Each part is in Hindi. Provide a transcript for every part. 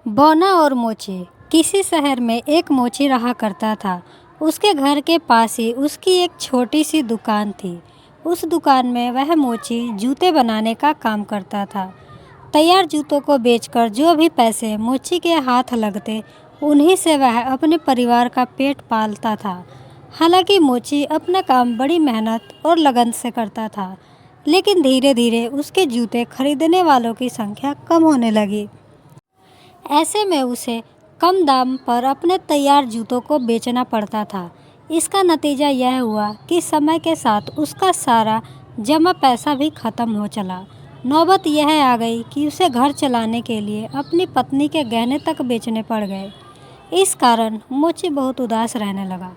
बौना और मोची। किसी शहर में एक मोची रहा करता था। उसके घर के पास ही उसकी एक छोटी सी दुकान थी। उस दुकान में वह मोची जूते बनाने का काम करता था। तैयार जूतों को बेचकर जो भी पैसे मोची के हाथ लगते, उन्हीं से वह अपने परिवार का पेट पालता था। हालांकि मोची अपना काम बड़ी मेहनत और लगन से करता था, लेकिन धीरे धीरे उसके जूते खरीदने वालों की संख्या कम होने लगी। ऐसे में उसे कम दाम पर अपने तैयार जूतों को बेचना पड़ता था। इसका नतीजा यह हुआ कि समय के साथ उसका सारा जमा पैसा भी खत्म हो चला। नौबत यह आ गई कि उसे घर चलाने के लिए अपनी पत्नी के गहने तक बेचने पड़ गए। इस कारण मोची बहुत उदास रहने लगा।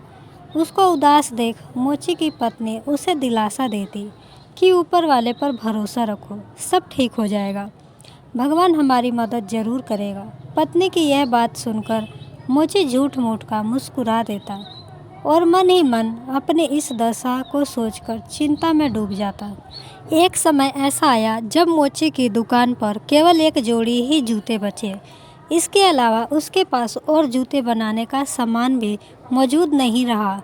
उसको उदास देख मोची की पत्नी उसे दिलासा देती कि ऊपर वाले पर भरोसा रखो, सब ठीक हो जाएगा, भगवान हमारी मदद जरूर करेगा। पत्नी की यह बात सुनकर मोची झूठ मूठ का मुस्कुरा देता और मन ही मन अपनी इस दशा को सोचकर चिंता में डूब जाता। एक समय ऐसा आया जब मोची की दुकान पर केवल एक जोड़ी ही जूते बचे। इसके अलावा उसके पास और जूते बनाने का सामान भी मौजूद नहीं रहा।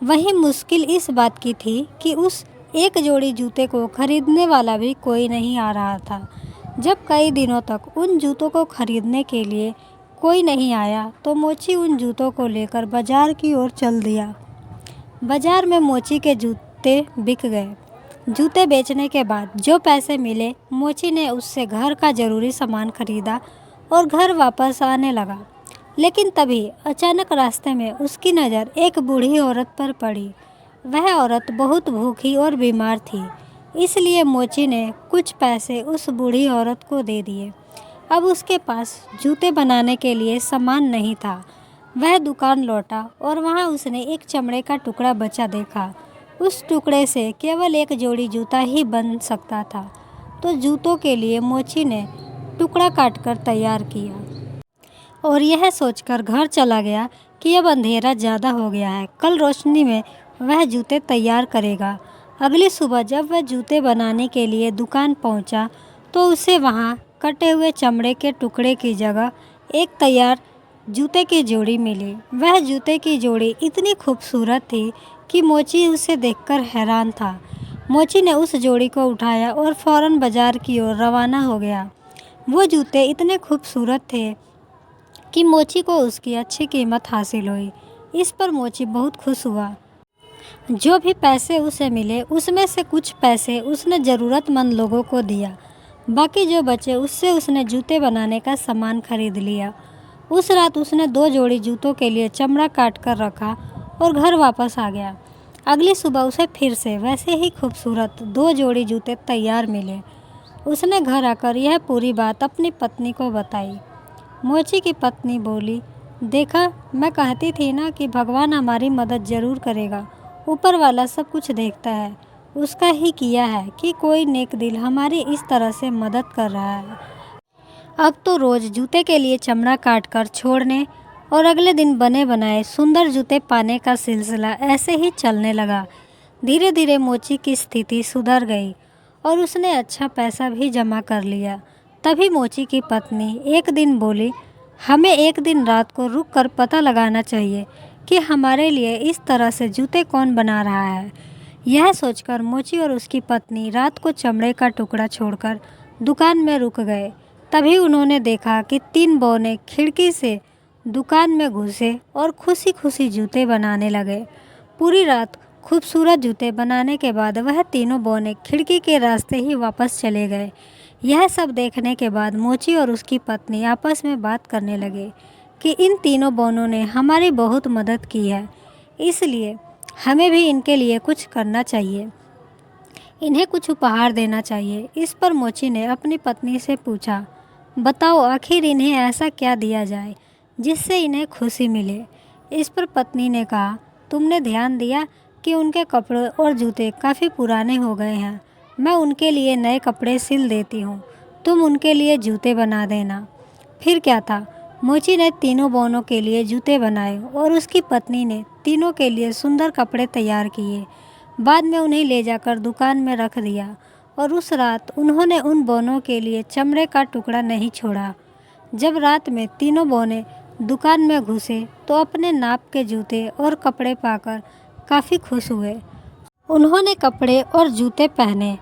वहीं मुश्किल इस बात की थी कि उस एक जोड़ी जूते को खरीदने वाला भी कोई नहीं आ रहा था। जब कई दिनों तक उन जूतों को खरीदने के लिए कोई नहीं आया, तो मोची उन जूतों को लेकर बाजार की ओर चल दिया। बाजार में मोची के जूते बिक गए। जूते बेचने के बाद जो पैसे मिले, मोची ने उससे घर का ज़रूरी सामान खरीदा और घर वापस आने लगा। लेकिन तभी अचानक रास्ते में उसकी नज़र एक बूढ़ी औरत पर पड़ी। वह औरत बहुत भूखी और बीमार थी, इसलिए मोची ने कुछ पैसे उस बूढ़ी औरत को दे दिए। अब उसके पास जूते बनाने के लिए सामान नहीं था। वह दुकान लौटा और वहाँ उसने एक चमड़े का टुकड़ा बचा देखा। उस टुकड़े से केवल एक जोड़ी जूता ही बन सकता था, तो जूतों के लिए मोची ने टुकड़ा काटकर तैयार किया और यह सोचकर घर चला गया कि अब अंधेरा ज़्यादा हो गया है, कल रोशनी में वह जूते तैयार करेगा। अगली सुबह जब वह जूते बनाने के लिए दुकान पहुंचा, तो उसे वहां कटे हुए चमड़े के टुकड़े की जगह एक तैयार जूते की जोड़ी मिली। वह जूते की जोड़ी इतनी खूबसूरत थी कि मोची उसे देखकर हैरान था। मोची ने उस जोड़ी को उठाया और फौरन बाजार की ओर रवाना हो गया। वो जूते इतने खूबसूरत थे कि मोची को उसकी अच्छी कीमत हासिल हुई। इस पर मोची बहुत खुश हुआ। जो भी पैसे उसे मिले, उसमें से कुछ पैसे उसने ज़रूरतमंद लोगों को दिया। बाकी जो बचे उससे उसने जूते बनाने का सामान खरीद लिया। उस रात उसने 2 जोड़ी जूतों के लिए चमड़ा काट कर रखा और घर वापस आ गया। अगली सुबह उसे फिर से वैसे ही खूबसूरत 2 जोड़ी जूते तैयार मिले। उसने घर आकर यह पूरी बात अपनी पत्नी को बताई। मोची की पत्नी बोली, देखा, मैं कहती थी ना कि भगवान हमारी मदद ज़रूर करेगा। ऊपर वाला सब कुछ देखता है। उसका ही किया है कि कोई नेक दिल हमारी इस तरह से मदद कर रहा है। अब तो रोज़ जूते के लिए चमड़ा काट कर छोड़ने और अगले दिन बने बनाए सुंदर जूते पाने का सिलसिला ऐसे ही चलने लगा। धीरे धीरे मोची की स्थिति सुधर गई और उसने अच्छा पैसा भी जमा कर लिया। तभी मोची की पत्नी एक दिन बोली, हमें एक दिन रात को रुक कर पता लगाना चाहिए कि हमारे लिए इस तरह से जूते कौन बना रहा है। यह सोचकर मोची और उसकी पत्नी रात को चमड़े का टुकड़ा छोड़कर दुकान में रुक गए। तभी उन्होंने देखा कि 3 बौने खिड़की से दुकान में घुसे और खुशी खुशी जूते बनाने लगे। पूरी रात खूबसूरत जूते बनाने के बाद वह तीनों बौने खिड़की के रास्ते ही वापस चले गए। यह सब देखने के बाद मोची और उसकी पत्नी आपस में बात करने लगे कि इन तीनों बौनों ने हमारी बहुत मदद की है, इसलिए हमें भी इनके लिए कुछ करना चाहिए, इन्हें कुछ उपहार देना चाहिए। इस पर मोची ने अपनी पत्नी से पूछा, बताओ आखिर इन्हें ऐसा क्या दिया जाए जिससे इन्हें खुशी मिले। इस पर पत्नी ने कहा, तुमने ध्यान दिया कि उनके कपड़े और जूते काफ़ी पुराने हो गए हैं। मैं उनके लिए नए कपड़े सिल देती हूँ, तुम उनके लिए जूते बना देना। फिर क्या था, मोची ने तीनों बौनों के लिए जूते बनाए और उसकी पत्नी ने तीनों के लिए सुंदर कपड़े तैयार किए। बाद में उन्हें ले जाकर दुकान में रख दिया और उस रात उन्होंने उन बौनों के लिए चमड़े का टुकड़ा नहीं छोड़ा। जब रात में तीनों बौने दुकान में घुसे तो अपने नाप के जूते और कपड़े पाकर काफ़ी खुश हुए। उन्होंने कपड़े और जूते पहने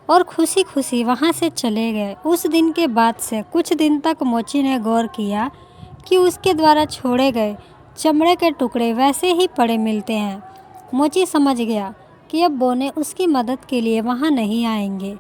और खुशी खुशी वहाँ से चले गए। उस दिन के बाद से कुछ दिन तक मोची ने गौर किया कि उसके द्वारा छोड़े गए चमड़े के टुकड़े वैसे ही पड़े मिलते हैं। मोची समझ गया कि अब बौने उसकी मदद के लिए वहाँ नहीं आएंगे।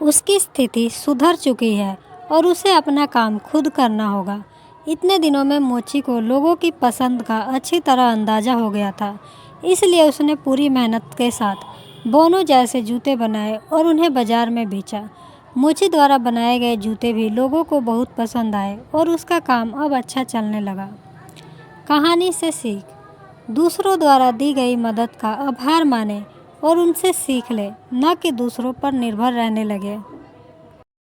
उसकी स्थिति सुधर चुकी है और उसे अपना काम खुद करना होगा। इतने दिनों में मोची को लोगों की पसंद का अच्छी तरह अंदाज़ा हो गया था, इसलिए उसने पूरी मेहनत के साथ बोनो जैसे जूते बनाए और उन्हें बाजार में बेचा। मोची द्वारा बनाए गए जूते भी लोगों को बहुत पसंद आए और उसका काम अब अच्छा चलने लगा। कहानी से सीख: दूसरों द्वारा दी गई मदद का आभार माने और उनसे सीख ले, न कि दूसरों पर निर्भर रहने लगे।